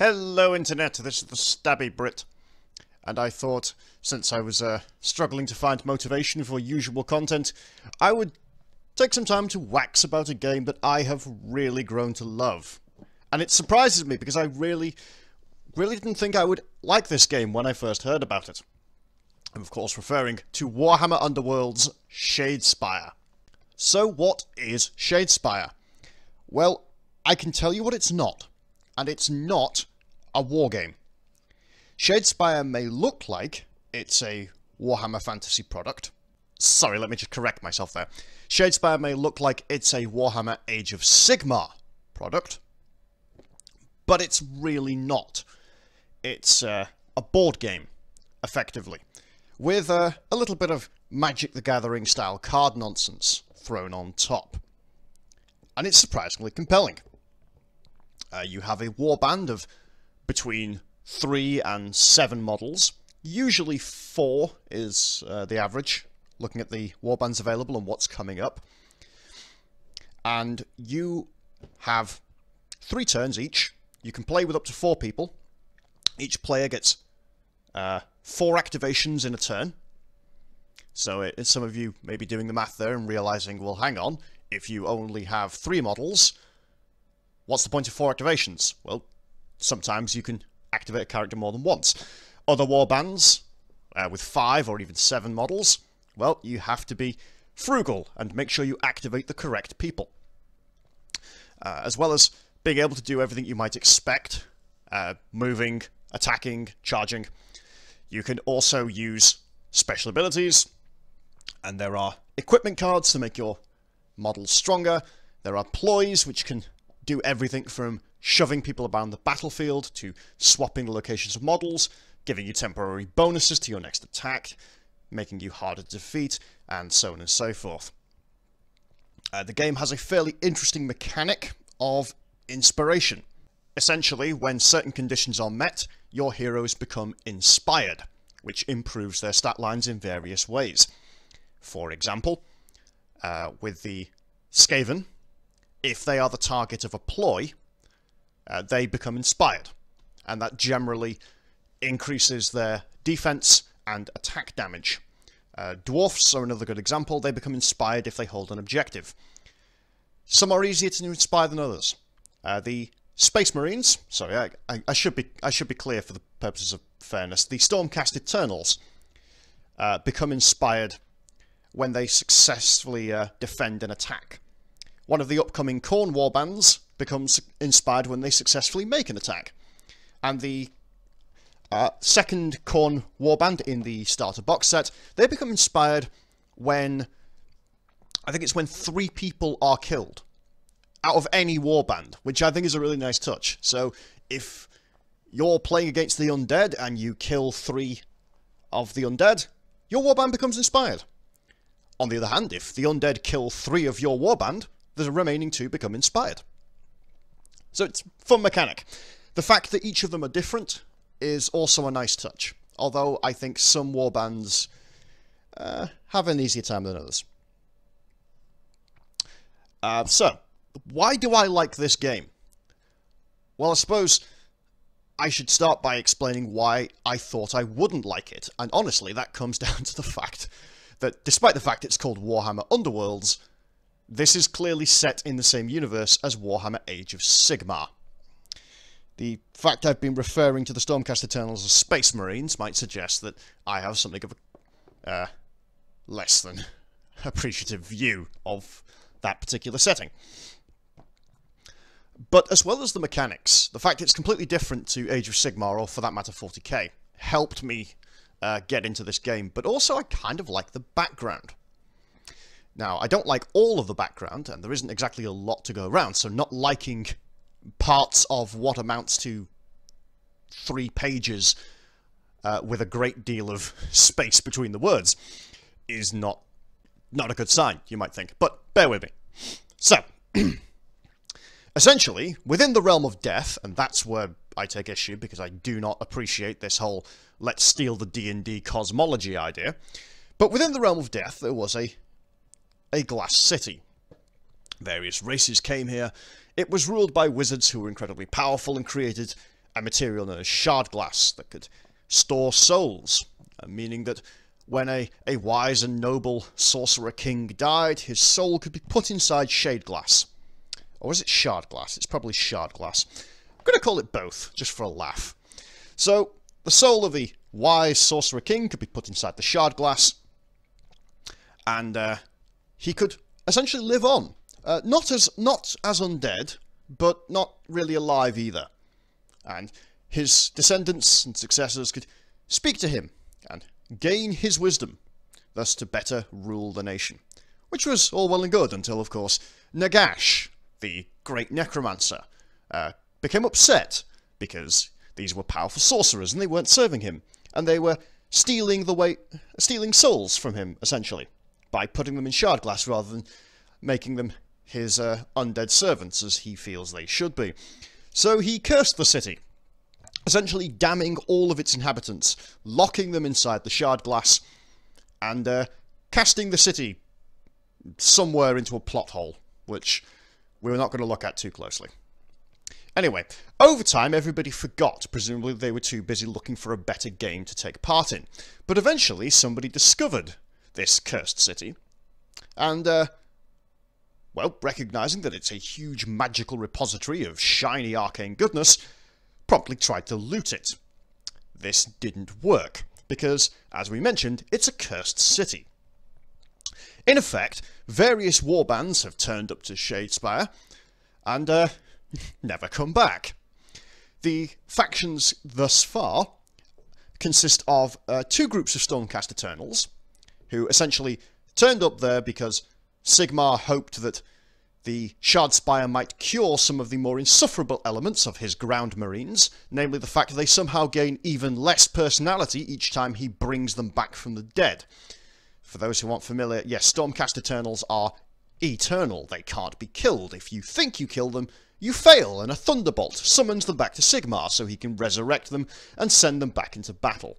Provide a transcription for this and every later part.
Hello Internet, this is TheStabbyBrit, and I thought, since I was struggling to find motivation for usual content, I would take some time to wax about a game that I have really grown to love. And it surprises me because I really didn't think I would like this game when I first heard about it. I'm of course referring to Warhammer Underworld's Shadespire. So what is Shadespire? Well, I can tell you what it's not. And it's not a wargame. Shadespire may look like it's a Warhammer Fantasy product. Sorry, let me just correct myself there. Shadespire may look like it's a Warhammer Age of Sigmar product, but it's really not. It's a board game, effectively, with a little bit of Magic the Gathering style card nonsense thrown on top. And it's surprisingly compelling. You have a warband of between 3 and 7 models. Usually 4 is the average, looking at the warbands available and what's coming up. And you have 3 turns each. You can play with up to 4 people. Each player gets 4 activations in a turn. So some of you may be doing the math there and realizing, well, hang on, if you only have 3 models, what's the point of 4 activations? Well, sometimes you can activate a character more than once. Other warbands, with 5 or even 7 models, well, you have to be frugal and make sure you activate the correct people. As well as being able to do everything you might expect, moving, attacking, charging, you can also use special abilities, and there are equipment cards to make your models stronger. There are ploys, which can do everything from shoving people around the battlefield to swapping the locations of models, giving you temporary bonuses to your next attack, making you harder to defeat, and so on and so forth. The game has a fairly interesting mechanic of inspiration. Essentially, when certain conditions are met, your heroes become inspired, which improves their stat lines in various ways. For example, with the Skaven, if they are the target of a ploy, they become inspired, and that generally increases their defense and attack damage. Dwarfs are another good example. They become inspired if they hold an objective. Some are easier to inspire than others. The Space Marines, sorry, I should be clear for the purposes of fairness. The Stormcast Eternals become inspired when they successfully defend an attack. One of the upcoming Khorne warbands becomes inspired when they successfully make an attack. And the second Khorne warband in the starter box set, they become inspired when, I think it's when 3 people are killed out of any warband, which I think is a really nice touch. So if you're playing against the undead and you kill 3 of the undead, your warband becomes inspired. On the other hand, if the undead kill 3 of your warband, the remaining 2 become inspired. So it's a fun mechanic. The fact that each of them are different is also a nice touch, although I think some warbands have an easier time than others. So, why do I like this game? Well, I suppose I should start by explaining why I thought I wouldn't like it, and honestly that comes down to the fact that despite the fact it's called Warhammer Underworlds, this is clearly set in the same universe as Warhammer Age of Sigmar. The fact I've been referring to the Stormcast Eternals as Space Marines might suggest that I have something of a less than appreciative view of that particular setting. But as well as the mechanics, the fact it's completely different to Age of Sigmar, or for that matter 40k, helped me get into this game, but also I kind of like the background. Now, I don't like all of the background, and there isn't exactly a lot to go around, so not liking parts of what amounts to 3 pages with a great deal of space between the words is not a good sign, you might think, but bear with me. So, essentially, within the realm of death, and that's where I take issue because I do not appreciate this whole let's steal the D&D cosmology idea, but within the realm of death there was a glass city. Various races came here. It was ruled by wizards who were incredibly powerful and created a material known as shard glass that could store souls, meaning that when a wise and noble sorcerer king died, his soul could be put inside shade glass. Or is it shard glass? It's probably shard glass. I'm going to call it both, just for a laugh. So, the soul of the wise sorcerer king could be put inside the shard glass, and he could essentially live on. Not as undead, but not really alive either. And his descendants and successors could speak to him and gain his wisdom, thus to better rule the nation. Which was all well and good until, of course, Nagash, the great necromancer, became upset because these were powerful sorcerers and they weren't serving him, and they were stealing souls from him, essentially, by putting them in shard glass rather than making them his undead servants, as he feels they should be. So he cursed the city, essentially damning all of its inhabitants, locking them inside the shard glass, and casting the city somewhere into a plot hole, which we're not going to look at too closely. Anyway, over time everybody forgot, presumably they were too busy looking for a better game to take part in. But eventually somebody discovered this cursed city, and well, recognising that it's a huge magical repository of shiny arcane goodness, promptly tried to loot it. This didn't work, because, as we mentioned, it's a cursed city. In effect, various warbands have turned up to Shadespire, and never come back. The factions thus far consist of two groups of Stormcast Eternals, who essentially turned up there because Sigmar hoped that the Shadespire might cure some of the more insufferable elements of his ground marines, namely the fact that they somehow gain even less personality each time he brings them back from the dead. For those who aren't familiar, yes, Stormcast Eternals are eternal. They can't be killed. If you think you kill them, you fail, and a thunderbolt summons them back to Sigmar so he can resurrect them and send them back into battle.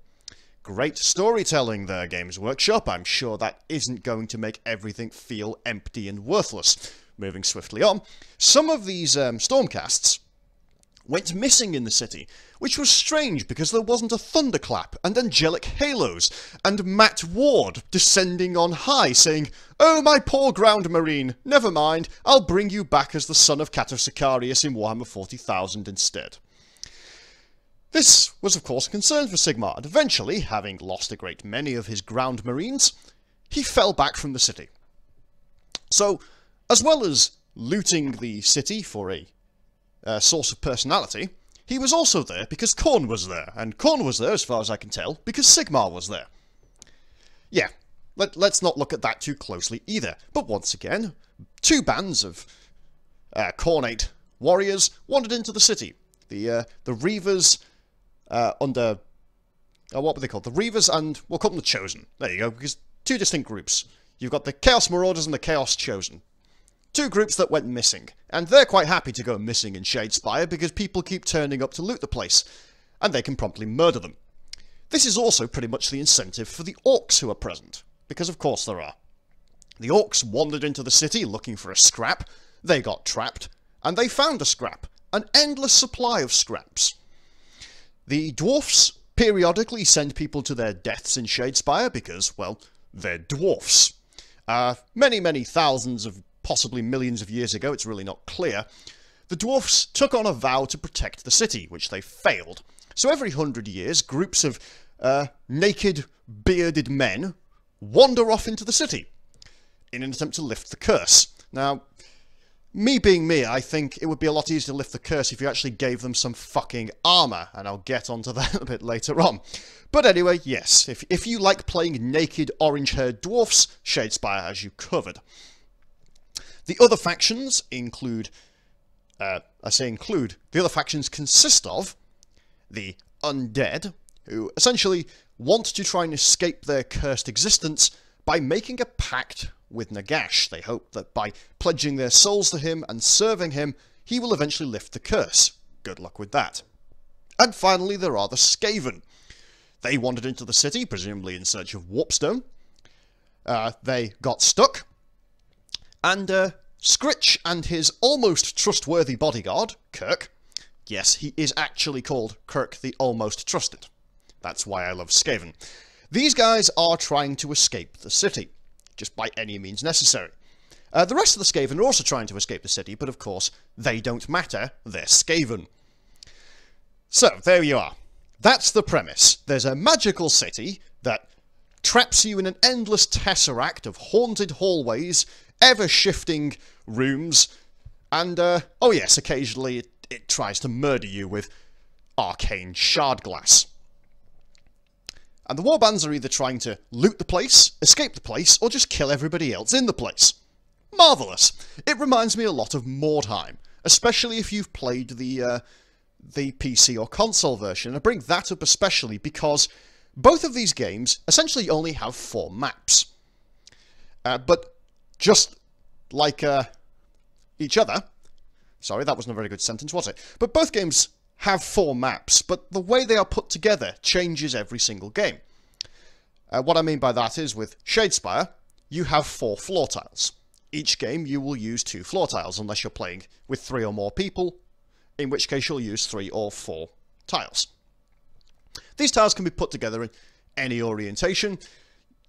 Great storytelling there, Games Workshop. I'm sure that isn't going to make everything feel empty and worthless. Moving swiftly on, some of these Stormcasts went missing in the city, which was strange because there wasn't a thunderclap and angelic halos, and Matt Ward descending on high saying, "Oh, my poor ground marine, never mind, I'll bring you back as the son of Cato Sicarius in Warhammer 40,000 instead." This was of course a concern for Sigmar, and eventually, having lost a great many of his ground marines, he fell back from the city. So, as well as looting the city for a source of personality, he was also there because Khorne was there, and Khorne was there, as far as I can tell, because Sigmar was there. Yeah, let's not look at that too closely either, but once again, two bands of Khornate warriors wandered into the city. The Reavers under... what were they called? The Reavers and... we'll call them the Chosen. There you go, because two distinct groups. You've got the Chaos Marauders and the Chaos Chosen. Two groups that went missing, and they're quite happy to go missing in Shadespire because people keep turning up to loot the place, and they can promptly murder them. This is also pretty much the incentive for the Orcs who are present, because of course there are. The Orcs wandered into the city looking for a scrap, they got trapped, and they found a scrap, an endless supply of scraps. The Dwarfs periodically send people to their deaths in Shadespire because, well, they're dwarfs. Many thousands of possibly millions of years ago, it's really not clear, the dwarfs took on a vow to protect the city, which they failed. So every 100 years, groups of naked, bearded men wander off into the city in an attempt to lift the curse. Now, me being me, I think it would be a lot easier to lift the curse if you actually gave them some fucking armour, and I'll get onto that a bit later on. But anyway, yes, if you like playing naked, orange-haired dwarfs, Shadespire has you covered. The other factions include, the other factions consist of the undead, who essentially want to try and escape their cursed existence by making a pact with Nagash. They hope that by pledging their souls to him and serving him, he will eventually lift the curse. Good luck with that. And finally, there are the Skaven. They wandered into the city, presumably in search of Warpstone. They got stuck. And Scritch and his almost trustworthy bodyguard, Kirk, yes, he is actually called Kirk the Almost Trusted. That's why I love Skaven. These guys are trying to escape the city, just by any means necessary. The rest of the Skaven are also trying to escape the city, but of course, they don't matter, they're Skaven. So, there you are. That's the premise. There's a magical city that traps you in an endless tesseract of haunted hallways, ever-shifting rooms, and, oh yes, occasionally it tries to murder you with arcane shard glass. And the warbands are either trying to loot the place, escape the place, or just kill everybody else in the place. Marvellous! It reminds me a lot of Mordheim, especially if you've played the PC or console version. I bring that up especially because both of these games essentially only have 4 maps. But just like each other... Sorry, that wasn't a very good sentence, was it? But both games have 4 maps, but the way they are put together changes every single game. What I mean by that is, with Shadespire, you have 4 floor tiles. Each game you will use 2 floor tiles, unless you're playing with 3 or more people, in which case you'll use 3 or 4 tiles. These tiles can be put together in any orientation.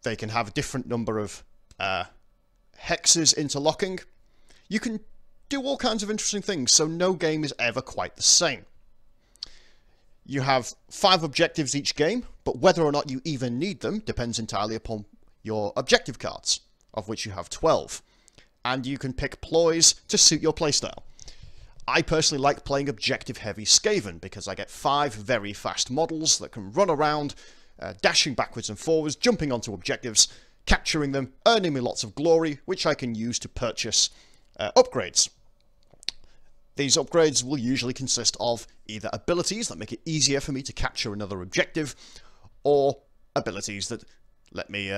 They can have a different number of hexes interlocking. You can do all kinds of interesting things, so no game is ever quite the same. You have 5 objectives each game, but whether or not you even need them depends entirely upon your objective cards, of which you have 12. And you can pick ploys to suit your playstyle. I personally like playing objective-heavy Skaven, because I get 5 very fast models that can run around, dashing backwards and forwards, jumping onto objectives, capturing them, earning me lots of glory, which I can use to purchase upgrades. These upgrades will usually consist of either abilities that make it easier for me to capture another objective, or abilities that let me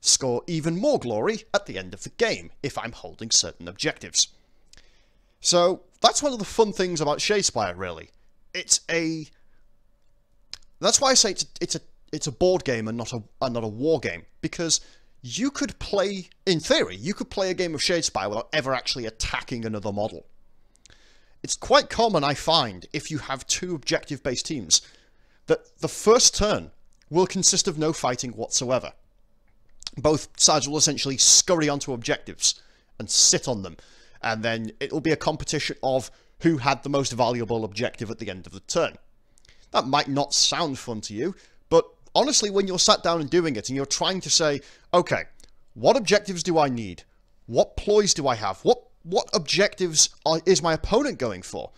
score even more glory at the end of the game, if I'm holding certain objectives. So, that's one of the fun things about Shadespire, really. That's why I say it's a board game and not a war game, because you could play, in theory, you could play a game of Shadespire without ever actually attacking another model. It's quite common, I find, if you have 2 objective-based teams, that the first turn will consist of no fighting whatsoever. Both sides will essentially scurry onto objectives and sit on them, and then it will be a competition of who had the most valuable objective at the end of the turn. That might not sound fun to you, but honestly, when you're sat down and doing it, and you're trying to say, okay, what objectives do I need? What ploys do I have? What objectives is my opponent going for?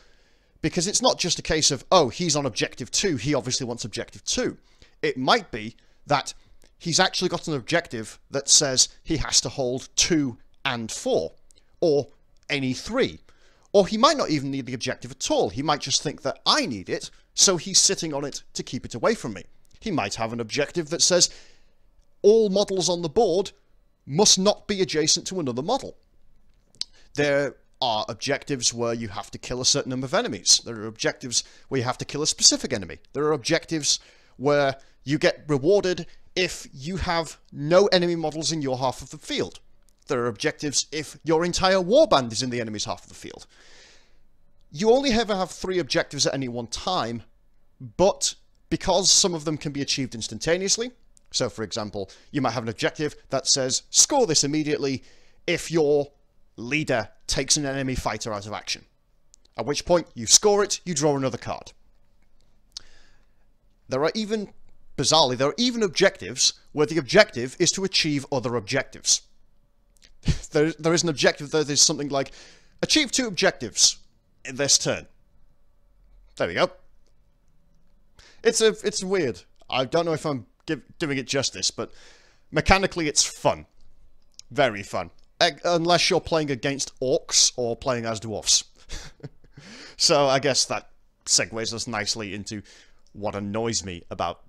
Because it's not just a case of, oh, he's on objective 2, he obviously wants objective 2. It might be that he's actually got an objective that says he has to hold 2 and 4, or any 3. Or he might not even need the objective at all. He might just think that I need it, so he's sitting on it to keep it away from me. He might have an objective that says all models on the board must not be adjacent to another model. There are objectives where you have to kill a certain number of enemies. There are objectives where you have to kill a specific enemy. There are objectives where you get rewarded if you have no enemy models in your half of the field. There are objectives if your entire warband is in the enemy's half of the field. You only ever have 3 objectives at any one time, but because some of them can be achieved instantaneously, so for example, you might have an objective that says, score this immediately if your leader takes an enemy fighter out of action. At which point, you score it, you draw another card. Bizarrely, there are even objectives where the objective is to achieve other objectives. There is an objective that is something like, achieve 2 objectives in this turn. There we go. It's weird. I don't know if I'm doing it justice, but mechanically it's fun. Very fun. Unless you're playing against orcs or playing as dwarfs. So I guess that segues us nicely into what annoys me about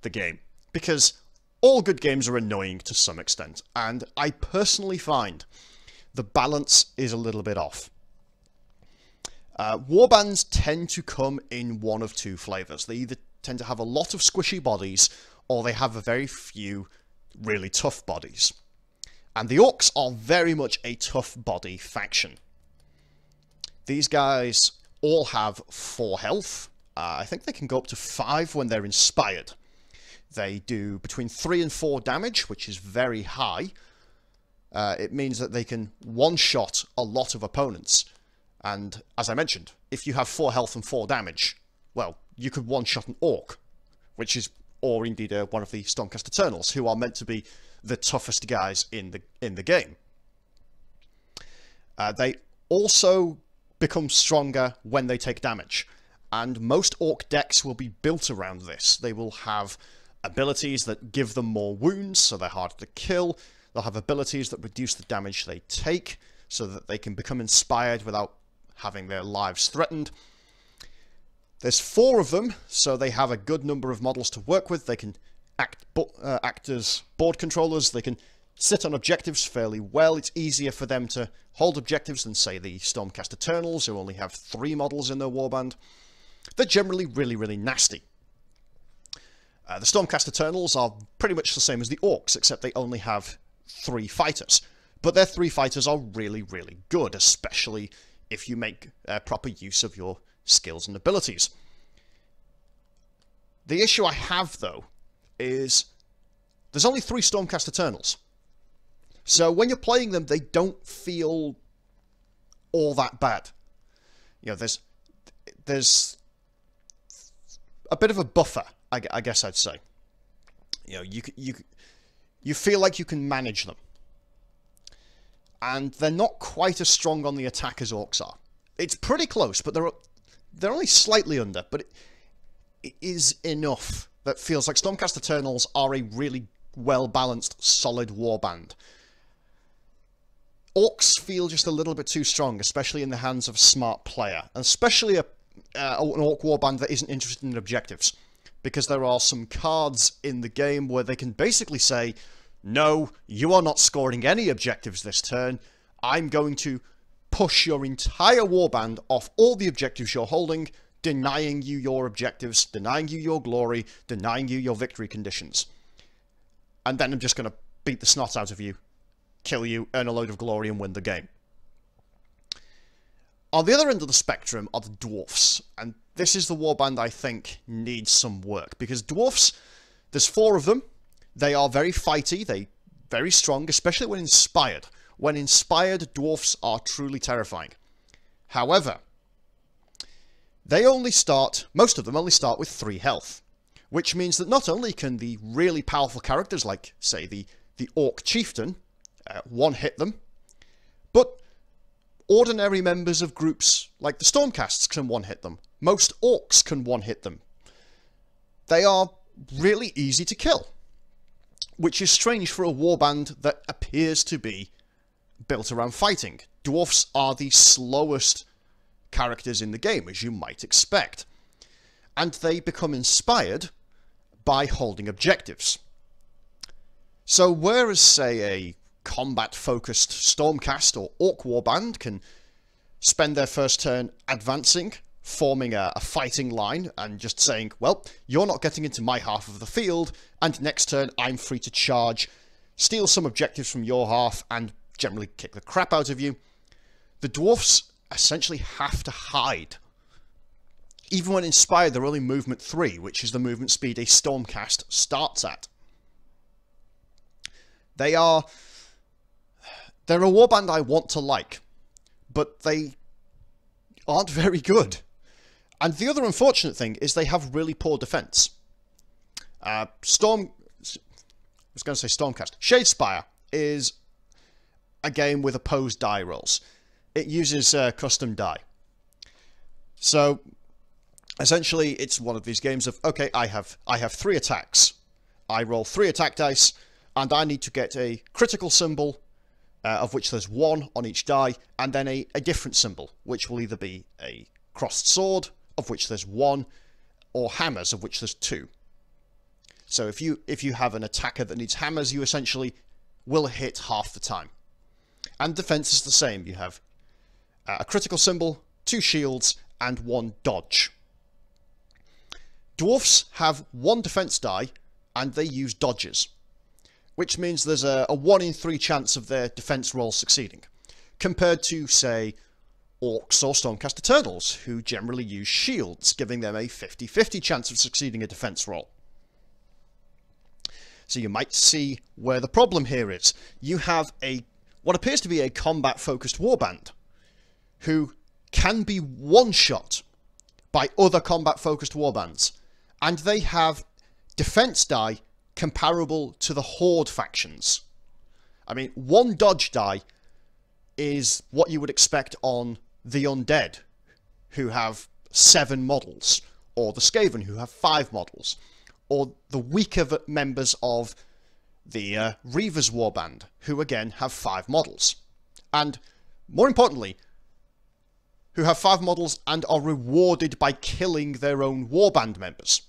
the game. Because all good games are annoying to some extent, and I personally find the balance is a little bit off. Warbands tend to come in one of 2 flavours. They either tend to have a lot of squishy bodies, or they have a very few really tough bodies. And the orcs are very much a tough body faction. These guys all have 4 health. I think they can go up to 5 when they're inspired. They do between 3 and 4 damage, which is very high. It means that they can one-shot a lot of opponents. And, as I mentioned, if you have 4 health and 4 damage, well, you could one-shot an orc, which is, or indeed one of the Stormcast Eternals, who are meant to be the toughest guys in the game. They also become stronger when they take damage, and most orc decks will be built around this. They will have abilities that give them more wounds, so they're harder to kill. They'll have abilities that reduce the damage they take, so that they can become inspired without having their lives threatened. There's 4 of them, so they have a good number of models to work with. They can act as board controllers. They can sit on objectives fairly well. It's easier for them to hold objectives than, say, the Stormcast Eternals, who only have 3 models in their warband. They're generally really, really nasty. The Stormcast Eternals are pretty much the same as the Orcs, except they only have 3 fighters. But their 3 fighters are really, really good, especially if you make proper use of your skills and abilities. The issue I have, though, is there's only 3 Stormcast Eternals. So when you're playing them, they don't feel all that bad. You know, there's a bit of a buffer, I guess I'd say. You know, you feel like you can manage them. And they're not quite as strong on the attack as Orcs are. It's pretty close, but they're only slightly under, but it is enough that feels like Stormcast Eternals are a really well-balanced, solid warband. Orcs feel just a little bit too strong, especially in the hands of a smart player, and especially an Orc warband that isn't interested in objectives, because there are some cards in the game where they can basically say, no, you are not scoring any objectives this turn. I'm going to push your entire warband off all the objectives you're holding, denying you your objectives, denying you your glory, denying you your victory conditions. And then I'm just going to beat the snot out of you, kill you, earn a load of glory, and win the game. On the other end of the spectrum are the Dwarfs, and this is the warband I think needs some work, because Dwarfs, there's 4 of them. They are very fighty, they're very strong, especially when inspired. When inspired, Dwarfs are truly terrifying. However, most of them only start with 3 health, which means that not only can the really powerful characters, like, say, the Orc Chieftain, one-hit them, but ordinary members of groups like the Stormcasts can one-hit them. Most Orcs can one-hit them. They are really easy to kill, which is strange for a warband that appears to be built around fighting. Dwarfs are the slowest characters in the game, as you might expect, and they become inspired by holding objectives. So whereas, say, a combat-focused Stormcast or Orc warband can spend their first turn advancing, forming a fighting line, and just saying, well, you're not getting into my half of the field, and next turn I'm free to charge, steal some objectives from your half, and generally kick the crap out of you. The Dwarfs essentially have to hide. Even when inspired, they're only movement 3, which is the movement speed a Stormcast starts at. They're a warband I want to like, but they aren't very good. And the other unfortunate thing is they have really poor defense. I was going to say Stormcast. Shadespire is a game with opposed die rolls. It uses custom die. So essentially it's one of these games of, okay, I have 3 attacks. I roll 3 attack dice, and I need to get a critical symbol, of which there's 1 on each die, and then a different symbol, which will either be a crossed sword, of which there's 1, or hammers, of which there's 2. So if you have an attacker that needs hammers, you essentially will hit half the time. And defense is the same. You have a critical symbol, 2 shields, and 1 dodge. Dwarfs have 1 defense die, and they use dodges, which means there's a 1 in 3 chance of their defense roll succeeding, compared to, say, Orcs or Stormcaster Turtles, who generally use shields, giving them a 50-50 chance of succeeding a defense roll. So you might see where the problem here is. You have what appears to be a combat-focused warband, who can be one-shot by other combat-focused warbands, and they have defense die comparable to the Horde factions. I mean, one dodge die is what you would expect on the Undead, who have 7 models, or the Skaven, who have 5 models, or the weaker members of the Reavers warband, who again have 5 models. And, more importantly, who have 5 models and are rewarded by killing their own warband members.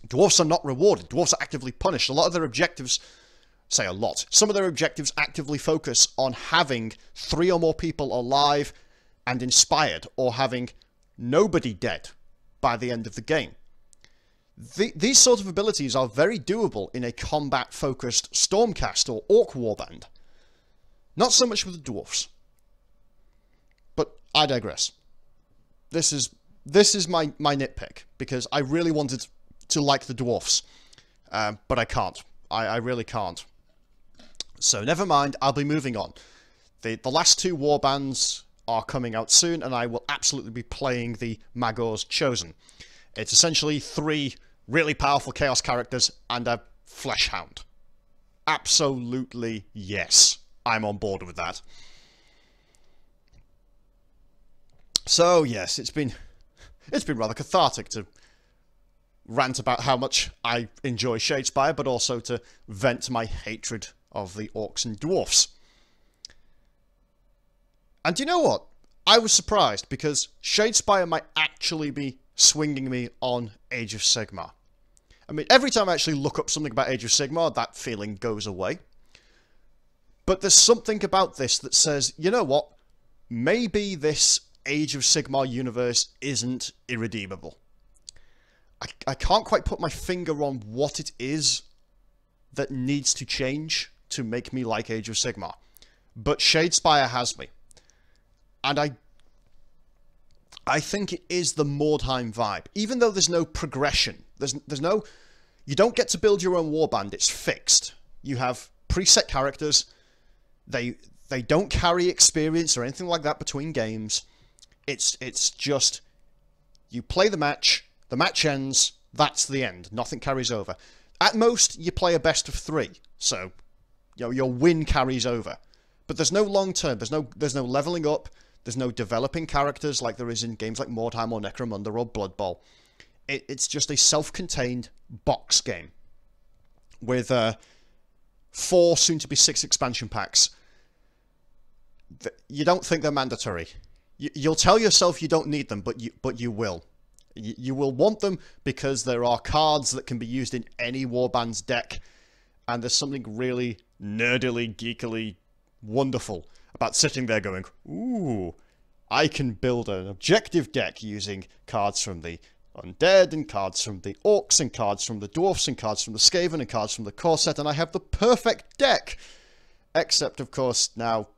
Dwarfs are not rewarded. Dwarfs are actively punished. A lot of their objectives, say a lot, some of their objectives actively focus on having 3 or more people alive and inspired, or having nobody dead by the end of the game. These sort of abilities are very doable in a combat-focused Stormcast or Orc warband. Not so much with the Dwarfs. But I digress. This is my nitpick, because I really wanted to like the Dwarfs, but I can't. I really can't. So never mind, I'll be moving on. The last 2 warbands are coming out soon, and I will absolutely be playing the Magor's Chosen. It's essentially 3 really powerful Chaos characters and a Flesh Hound. Absolutely yes. I'm on board with that. So yes, it's been rather cathartic to rant about how much I enjoy Shadespire, but also to vent my hatred of the Orcs and Dwarfs. And you know what? I was surprised, because Shadespire might actually be swinging me on Age of Sigmar. I mean, every time I actually look up something about Age of Sigmar, that feeling goes away. But there's something about this that says, you know what? Maybe this Age of Sigmar universe isn't irredeemable. I can't quite put my finger on what it is that needs to change to make me like Age of Sigmar. But Shadespire has me. And I think it is the Mordheim vibe. Even though there's no progression, there's no... You don't get to build your own warband, it's fixed. You have preset characters. They don't carry experience or anything like that between games. It's just... You play the match ends, that's the end. Nothing carries over. At most, you play a best of 3. So, you know, your win carries over. But there's no long term, there's no leveling up, there's no developing characters like there is in games like Mordheim or Necromunda or Blood Bowl. It's just a self-contained box game with 4, soon to be 6 expansion packs. You don't think they're mandatory. You'll tell yourself you don't need them, but you will. You will want them because there are cards that can be used in any warband's deck, and there's something really nerdily, geekily wonderful about sitting there going, ooh, I can build an objective deck using cards from the Undead, and cards from the Orcs, and cards from the Dwarfs, and cards from the Skaven, and cards from the core set, and I have the perfect deck! Except, of course, now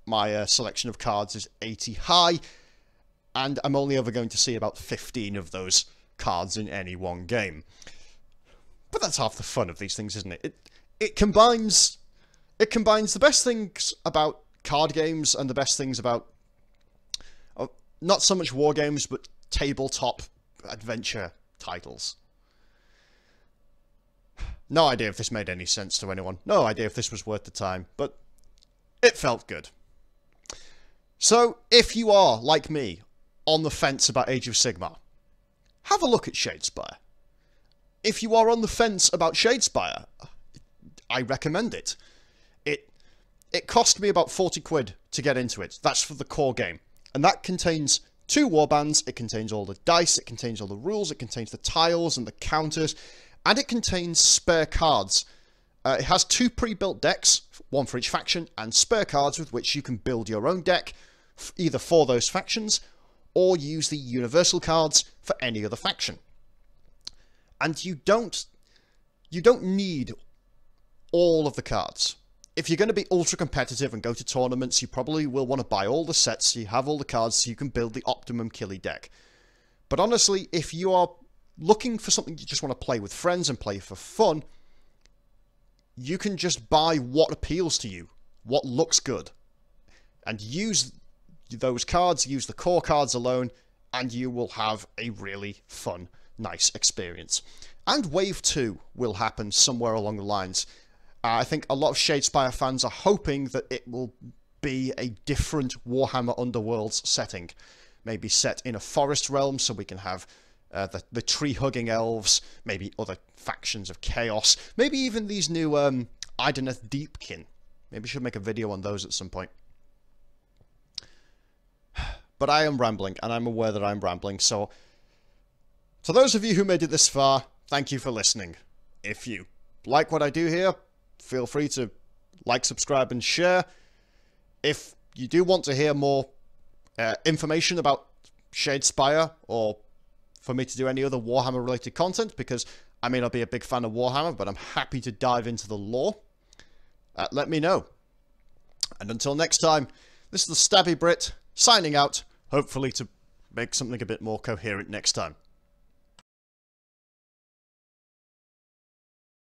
my selection of cards is 80 high, and I'm only ever going to see about 15 of those cards in any one game. But that's half the fun of these things, isn't it? It combines the best things about card games and the best things about not so much war games, but tabletop adventure titles. No idea if this made any sense to anyone. No idea if this was worth the time, but it felt good. So, if you are, like me, on the fence about Age of Sigmar, have a look at Shadespire. If you are on the fence about Shadespire, I recommend it. It cost me about 40 quid to get into it. That's for the core game. And that contains 2 warbands, it contains all the dice, it contains all the rules, it contains the tiles and the counters, and it contains spare cards. It has 2 pre-built decks, 1 for each faction, and spare cards with which you can build your own deck, either for those factions, or use the universal cards for any other faction. And you don't need all of the cards. if you're going to be ultra competitive and go to tournaments, you probably will want to buy all the sets so you have all the cards so you can build the optimum killy deck. But honestly, if you are looking for something you just want to play with friends and play for fun, you can just buy what appeals to you, what looks good, and use those cards, use the core cards alone, and you will have a really fun, nice experience. And Wave 2 will happen somewhere along the lines. I think a lot of Shadespire fans are hoping that it will be a different Warhammer Underworlds setting. Maybe set in a forest realm so we can have the tree-hugging elves, maybe other factions of chaos, maybe even these new Ideneth Deepkin. Maybe I should make a video on those at some point. But I am rambling, and I'm aware that I'm rambling, so to those of you who made it this far, thank you for listening. If you like what I do here, feel free to like, subscribe, and share. If you do want to hear more information about Shadespire, or for me to do any other Warhammer-related content, because I may not be a big fan of Warhammer, but I'm happy to dive into the lore, let me know. And until next time, this is TheStabbyBrit, signing out, hopefully to make something a bit more coherent next time.